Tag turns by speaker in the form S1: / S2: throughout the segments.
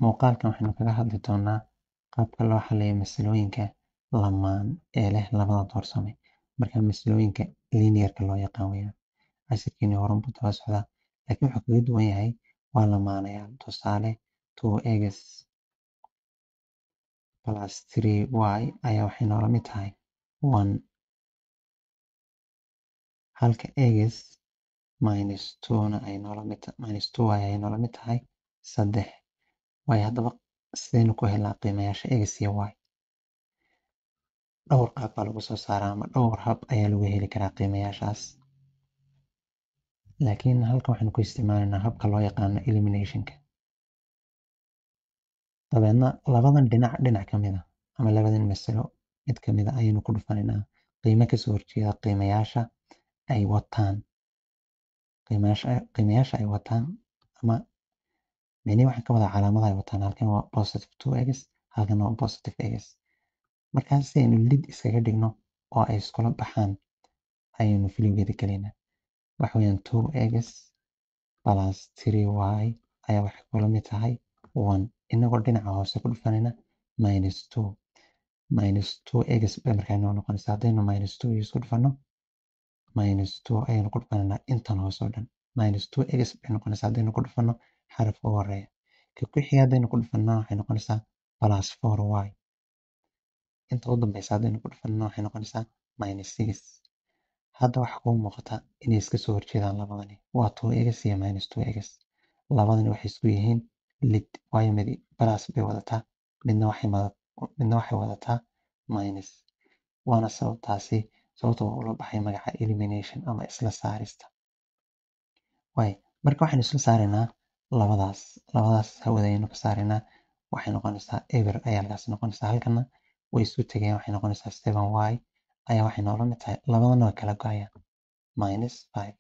S1: muuqaalkan waxaynu kaga hadli doonaa qaabka loo xalliyo masalooyinka lamaan ee leh labada doorsame. Marka masalooyinka linearka loo yaqaan weyaan. Casharkeeni horan buu daba socdaa, laakiin wuxuu kaga duwan yahay waa lamaanayaal. Tusaale 2x plus 3y ayaa waxay noola mid tahay 1, halka x minus 2 ay noola mid minus 2y ay noola mid tahay 3. waayo haddaba sidaynu ku helnaa qiimayaasha x iyo y? dhowr qaab baa lagu soo saaraa ama dhowr hab ayaa lagu heli karaa qiimayaashaas, laakiin halkan waxaynu ku isticmaalaynaa habka loo yaqaano eliminationka. dabeedna labadan dhinac ka mid a ama labadan masalo mid ka mid a ayaynu ku dhufanaynaa qiimo kasoo horjeeda qiimayaasha ay wataan ama waxaan ka wadaa calaamada ay wataan. halkan waa positive 2x, halkan waa positive x. markaas si aynu lid iskaga dhigno oo ay iskula baxaan ayaynu filowgeeda gelaynaa. waxa weeyaan 2x plus 3y ayaa waxay kula mid tahay 1, inagoo dhinaca hoose ku dhufanayna minus 2. minus 2x bay markaa inoo noqonaysaa. haddaynu minus 2 isku dhufano minus 2 ayaynu ku dhufanaynaa intan hoose oo dhan. minus 2x bay noqonaysaa haddaynu ku dhufano xarafka ugu horeeya. ka ku xiga haddaynu ku dhufano waxay noqonaysaa plus 4y. inta u dambeysa haddaynu ku dhufano waxay noqonaysaa minus 6. hadda waxaa kuu muuqata inay iska soo horjeedaan labadani, waa 2x iyo minus 2x. labadani waxay isku yihiin lid, waayo midi plus bay wadataa, midna waxay wadataa minus. waana sababta waa ula baxay magaca elimination ama isla saarista. marka waxaynu isla saaraynaa labadaas hawadaynu ka saaraynaa. waxay noqonaysaa eber ayaa halkaas noqonaysaa. halkana way isu tegayaan, waxay noqonaysaa 7y ayaa waxay noola mid tahay, labadana way kala go'ayaan minus 5.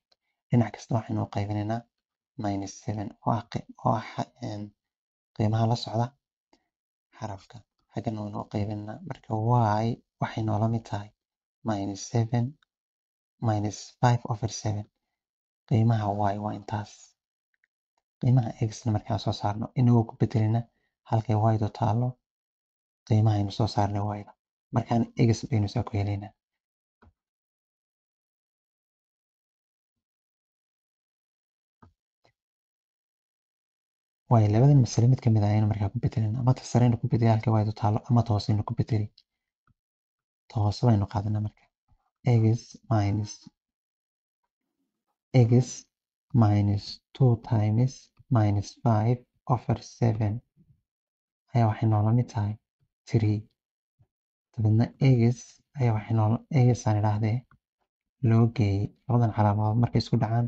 S1: dhinac kasta waxaynu u qaybinaynaa minus 7 oo ah qiimaha la socda xarafka. xaggana waynu u qaybinaynaa, marka y waxay noola mid tahay minus 5/7. qiimaha y waa intaas. qiimaha x-na markaan soo saarno inagoo ku bedelina halkay y-du taalo qiimaha aynu soo saarnay y-da, markaan x baynu saa ku helaynaa. waayo labadan masale mid kamid ah ayaynu markaa ku bedelina, ama ta sareynu ku bedeli halkay y-du taalo, ama ta hooseynu ku bedeli. ta hoose baynu qaadanaa marka x minus 2 times minus 5/7 ayaa waxay noola mid tahay 3. dabeedna x ayaa aan idhaahdee loo geeyey labadan calaamadood markay isku dhacaan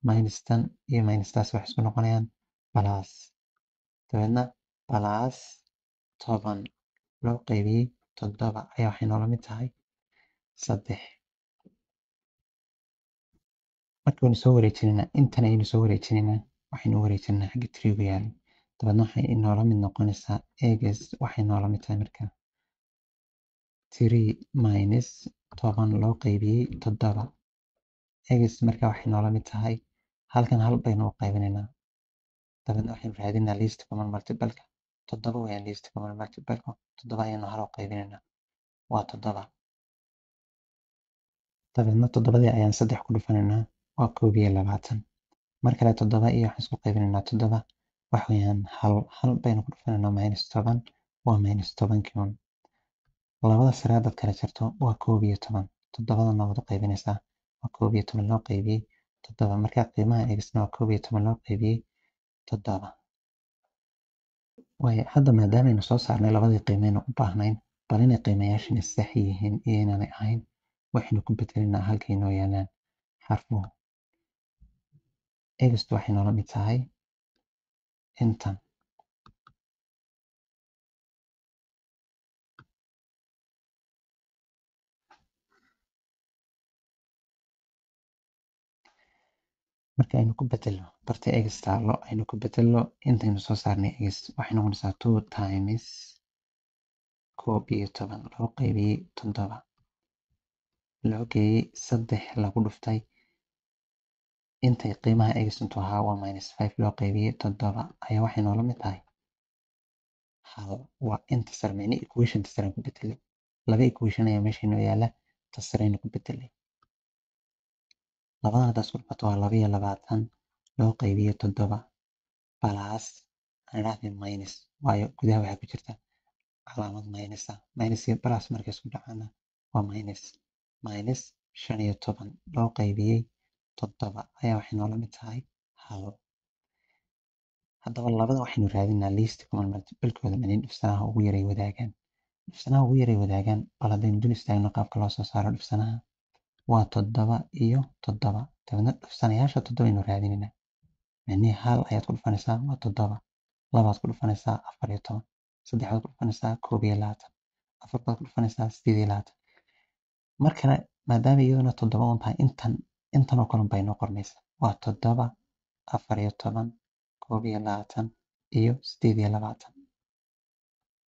S1: minustan iyo minustaas waxay isku noqonayaan plus. dabeedna plus 10 loo qaybiyey 7 ayaa waxay noola mid tahay 3. marka waynu soo wareejinaynaa, intan ayaynu soo wareejinaynaa, waxaynu u wareejinaynaa xagga 3 gu yaalo. dabeedna waxay noola mid noqonaysaa x waxay noola mid tahay marka 3 minus 10 loo qaybiyey 7. x marka waxay noola mid tahay, halkan hal baynu u qaybinaynaa. dabeedna waxaynu raadinaa least common multiple-ka. 7 weyaan least common multiple-ka. 7 ayaynu hal u qaybinaynaa, waa 7. dabeedna 7 ayaan 3 ku dhufanaynaa, waa 21. mar kale 7 iyo waxaan isku qaybinaynaa 7, wax weeyaan hal baynu ku dhufanaynaa minus 10, waa minus 10. labada sare haddaad kala jarto waa 11. 7 waad u qaybinaysaa, waa 11 loo qaybiyey 7. markaa qiimaha x-na waa 11 loo qaybiyey 7. waayo hadda maadaameynu soo saarnay labadii qiimeynu u baahnayn, bal inay qiimayaashani sax yihiin iyo inaanay ahayn, waxaynu ku bedelinaa halkay noo yaalaan xarfuhu. x waxay noola mid tahay intan. marka aynu ku bedelno barta x taalo aynu ku bedelno intaynu soo saarnay x waxay noqonaysaa 2 times 11 loo qaybiyey 7 loo geeyey 3 lagu dhuftay intay qiimaha x intuu ahaa waa minus 5 loo qaybiyey 7 ayaa waxay noola mid tahay hal waa inta sare micne equation ta sare ku bedelay laba equation ayaa meesha inoo yaala ta sareyna ku bedelay labadan haddaad isku dhufato waa 22 loo qaybiyo 7 plus aan idhaahdo minus waayo gudaha waxaa ku jirta calaamad minus ah minus iyo plus markay isku dhacaana waa minus 15 loo qaybiyey 7 ayaa waxay noola mid tahay hal haddaba labada waxaynu raadinaa least common multiplecooda manin dhifsanaha ugu yaray wadaagaan dhifsanaha ugu yaray wadaagaan bal haddaynu dul istaagno qaabka loo soo saaro dhifsanaha waa 7 iyo 7 dabeedna dhifsanayaasha 7 aynu raadinaynaa macnihii hal ayaad ku dhufanaysaa waa 7 labaad ku dhufanaysaa 14 saddexaad ku dhufanaysaa 21 afar baad ku dhufanaysaa 28 mar kale maadaama iyaduna 7 un tahay intan oo kale bay noo qormaysa waa 7 14 21 iyo 28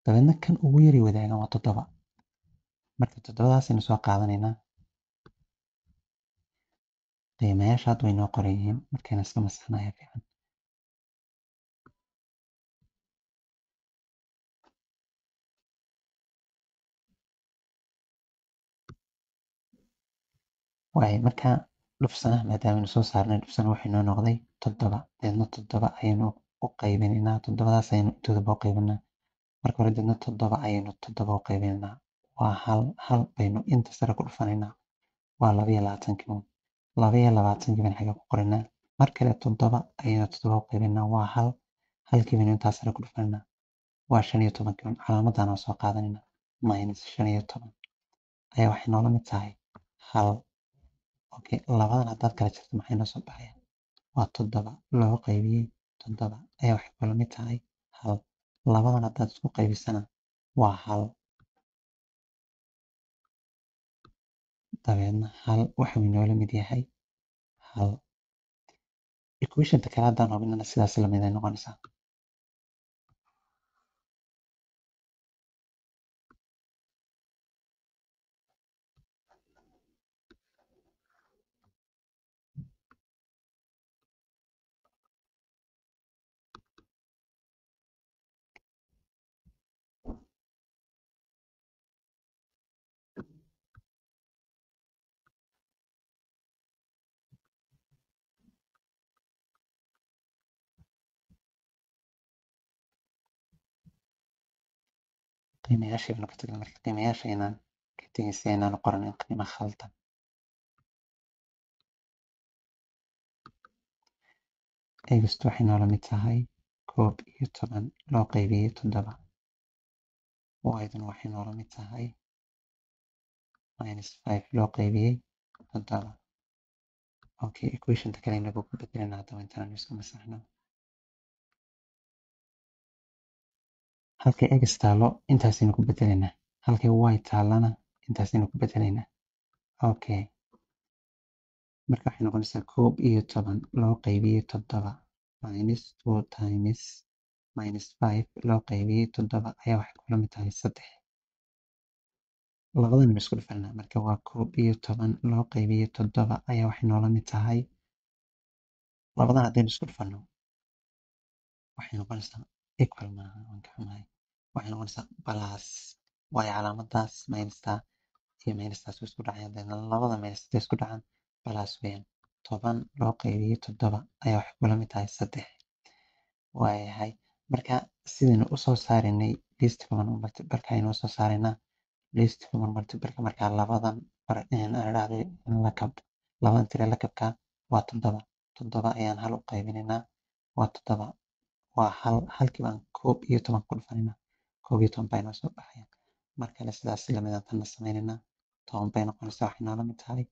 S1: dabeedna kan ugu yari wadaagan waa 7 marka 7daasaynu soo qaadanaynaa qiimayaasha hadda way noo qoran yihiin markayna iska masaxnaya fiican waayo marka dhufsanaha maadaamanu soo saarnay dhufsana waxay noo noqday 7 deedna 7 ayaynu u qaybinaynaa 7daas ayaynu intooda u qaybinaa marka hore deedna 7 ayaynu 7 u qaybinaynaa waa hal baynu inta sare ku dhufanaynaa waa 22 22 baan xagga ku qoraynaa mar kale 7 ayaynu 7 u qaybinaynaa waa halkii baynu intaas sare ku dhufanaynaa waa 15 calaamadaan oo soo qaadanaynaa minus 15 ayaa waxay noola mid tahay hal okay labadan haddaad kala jirto maxay noo soo baxaya waa 7 loo qaybiyey 7 ayaa waxay kula mid tahay hal labadan haddaad isku qaybisana waa hal dabeedna hal waxuu inoola mid yahay hal equationta kale haddaan hubinana sidaas lamid ay noqonaysaa qiimayaashii baynu ka tagnay marka qiimayaasha inaan ka tegin si aynaan u qoranin qiimo khaldan eegistu waxay noola mid tahay 11 loo qaybiyey 7 y-duna waxay noola mid tahay minus 5 loo qaybiyey 7 okay equationta kale inagu ku bedelana haddaba intaan iska masaxno halkay x taalo intaasaynu ku bedelaynaa halkay y taalana intaasaynu ku bedelaynaa okay marka waxay noqonaysaa 11 loo qaybiyey 7 minus 2 times minus 5 loo qaybiyey 7 ayaa waxay kula mid tahay 3 labadan ma isku dhufanaa marka waa 11 loo qaybiyey 7 ayaa waxay noola mid tahay labadan haddaynu isku dhufanno waxay noqonaysaa equal maaha waan ka xumahay waxay noqonaysaa plus waayo calaamadaas minusta iyo minustaas way isku dhacayaan deedna labada minus hadday isku dhacaan plus weeyaan 10 loo qaybiyey 7 ayaa waxay kula mid tahay 3 waayahay marka sidaynu usoo saarinay least common multipleka aynu usoo saaraynaa least common multipleka marka labadan aan idhaahday lakab labadan tire lakabka waa 7 ayaan hal u qaybinaynaa waa 7 waa halkii baan 11 ku dhufanaynaa 11 bay noo soo baxayaan mar kale sidaas lamid ah tanna sameynaynaa 10 bay noqonaysaa waxay noola mid tahay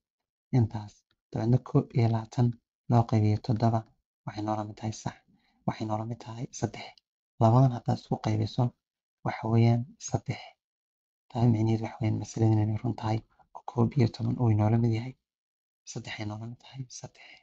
S1: intaas dabeedna 21 loo qaybiyey 7 waxay noola mid tahay sax waxay noola mid tahay 3 labadan haddaad isku qaybiso waxa weeyaan 3 taa micnaheedu waxa weeyaan masaladan inay run tahay oo 11 uu inoola mid yahay 3 ay noola mid tahay 3